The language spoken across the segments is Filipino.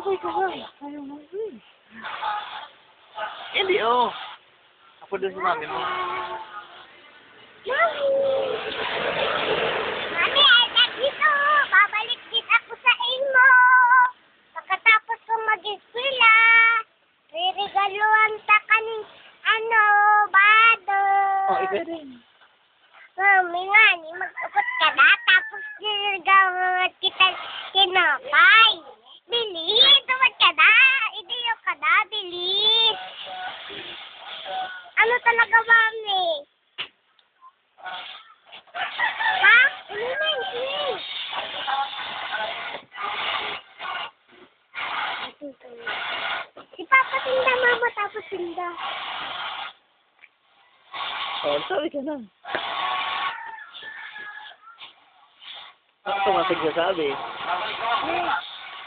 Okay ka ba? Ayaw mo. Hindi, oh. Ako doon si mami mo. Mami! Mami, ay dito! Babalik din ako sa inyo! Pagkatapos kong mag-eskwela, re-regaluhan ta kaning bado! Oh, ikaw rin. Mami nga, mag-ukot ka na, tapos re-regaluhan kita kinapay. Bilis! Tumat ka na! Ideyo ka na, bilis! Ano talaga, mami? Ha? Ulitin! Si Papa tinda, Mama, tapos tinda. Oh, sabi ka na. Ako masigsasabi.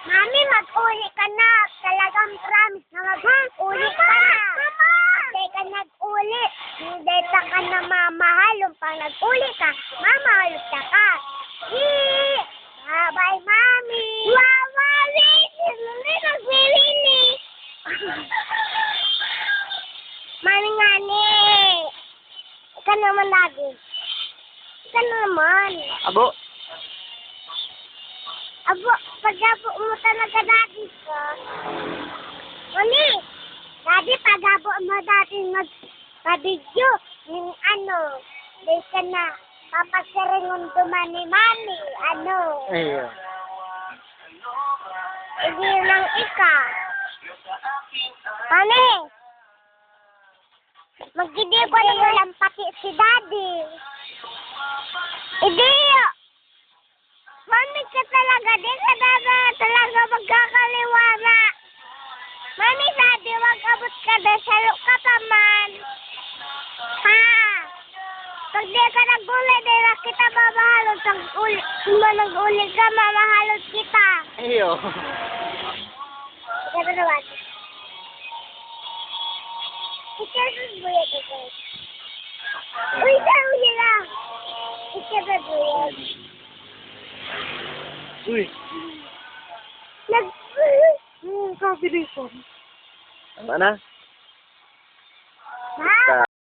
Mami, mag-uli ka na. Talagang promise na mag-uli ka na. Mama! Hindi ka nag-uli. Hindi ka na mamahalong pang nag-uli ka. Mamahalong ka. Bye-bye, Mami. Wow, Mami! Mami, nagbibili. Mami nga ni. Ika naman lagi. Ika naman. Abo. Abo, pag-abo mo talaga dati ka. Mami, dati pag-abo mo dati mag-video, yung di ka na papasiringon duman ni Mami, Ayun. hindi lang ika. Mami, mag-video ko na lang pati si Daddy. Hindi, Mami ka talaga, di ka talaga magkakaliwala. Mami, Daddy, mag-abot ka na, salo ka pa man. Ha? Pag di ka nag-uli, di na kita mamahalot. Kung nag-uli ka, mamahalot kita. Ayun. Ika na naman. Ika na buya ka. Uy, uli na. Ika na buya. Uy. Kabilisan. Ano na? Ha?